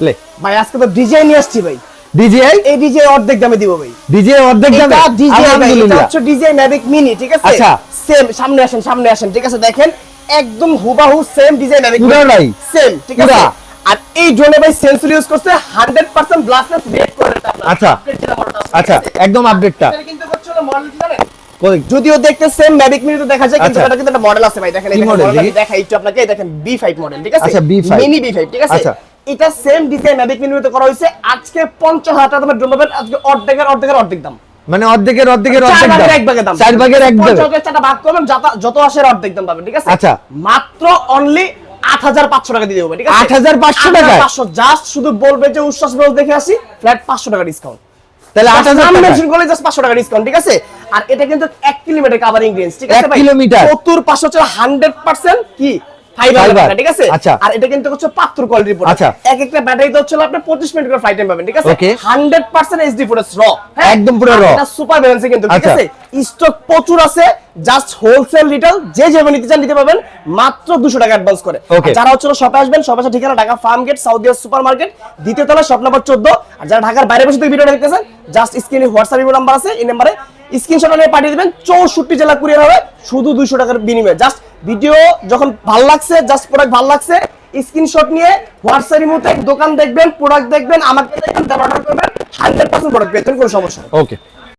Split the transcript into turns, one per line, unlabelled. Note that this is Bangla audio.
লে
ভাই আজকে তো ডিজাইন নিয়ে আসছি ভাই।
ডিজিআই,
এই ডিজাই অর্ধেক দামে দিব ভাই।
ডিজিআই অর্ধেক দামে,
এটা ডিজাই ভাই, এটা
আলহামদুলিল্লাহ।
হচ্ছে ডিজাই ম্যাভিক মিনি, ঠিক আছে?
আচ্ছা।
সেম, সামনে আসেন, ঠিক আছে? দেখেন একদম হুবাহু সেম ডিজাইন ম্যাভিক
পুরোটাই
সেম, ঠিক আছে?
পুরা।
আর এই ড্রোনে ভাই সেন্সর ইউজ করছে 100% ব্লাস্টলেস রেড করে এটা আপনার।
আচ্ছা।
আপডেট যেটা মডেল আছে,
আচ্ছা,
ঠিক আছে?
একদম আপডেটটা।
এটা কিন্তু হচ্ছে হলো মডেল কি জানেন?
কই
যদিও দেখতে সেম ম্যাভিক মিনি তো দেখা যায়, কিন্তু
আচ্ছা।
এটা কিন্তু একটা মডেল আছে ভাই। দেখেন
কি
এই
model
মডেল
দেখি?
দেখাই একটু আপনাকে। এই দেখেন B5 মডেল, ঠিক আছে?
আচ্ছা, B5
মিনি B5, ঠিক আছে?
আচ্ছা।
এটা সেম ডিজাইন ম্যাভিক মিনিতে করা হয়েছে। আজকে 50,000 টাকা দামের ড্রোন পাবেন, আজকে অর্ধেক দাম।
মানে অর্ধেকের অর্ধেক
চার
দাম,
ভাগের এক ভাগের দাম।
4 ভাগের 1 দাম।
50,000 চারটা ভাগ করবেন, যত আসে এর অর্ধেক দাম পাবেন, ঠিক আছে?
আচ্ছা।
মাত্র অনলি 8,500 টাকা দিয়ে দেবো, ঠিক আছে?
8,500 টাকায়?
8,500, জাস্ট শুধু বলবে যে উচ্ছ্বাস ব্লগ দেখে আসি, ফ্ল্যাট 500 টাকা ডিসকাউন্ট।
তাহলে 8,000 টাকা
মেনশন করলে জাস্ট 500 টাকা ডিসকাউন্ট, ঠিক আছে? আর এটা কিন্তু 1 কিলোমিটার কভারিং রেঞ্জ, ঠিক আছে
1
ভাই?
কিলোমিটার।
70-500 হচ্ছে 100% কি ফাইবার, ঠিক আছে?
আচ্ছা।
আর এটা কিন্তু হচ্ছে পাত্র কোয়ালিটির প্রোডাক্ট।
আচ্ছা।
এক একটা ব্যাটারিতে হচ্ছে আপনি 25 মিনিট করে ফ্লাইট টাইম পাবেন, ঠিক আছে?
Okay.
100% এইচডি ফুটেজ র,
একদম পুরো raw।
এটা সুপার ব্যালেন্সে কিন্তু, ঠিক
আচ্ছা।
আছে? স্টক প্রচুর আছে, জাস্ট হোলসেল রিটেল যে যেভাবে নিতে চান নিতে পাবেন মাত্র 200 টাকা অ্যাডভান্স করে।
Okay.
আর যারা হচ্ছে শপে আসবেন, শপে এসে ঠিকানা Dhaka farm gate south super market, দ্বিতীয় তলা, শপ নাম্বার 14। আর যারা ঢাকার বাইরে বসে থেকে ভিডিওটা দেখতেছেন, জাস্ট স্ক্রিনে হোয়াটসঅ্যাপ নাম্বার আছে, এই নাম্বারে স্ক্রিনশট নিয়ে পাঠিয়ে দিবেন। 64 জেলা কুরিয়ার হবে, শুধু 200 টাকার বিনিময়ে। জাস্ট ভিডিও যখন ভালো লাগছে, জাস্ট প্রোডাক্ট ভালো লাগছে, স্ক্রিনশট নিয়ে হোয়াটসঅ্যাপ মধ্যে দোকান দেখবেন, প্রোডাক্ট দেখবেন, আমাকে দেখবেন, অর্ডার করবেন, 100% প্রোডাক্ট পেতেন, কোনো সমস্যা নেই।
ওকে।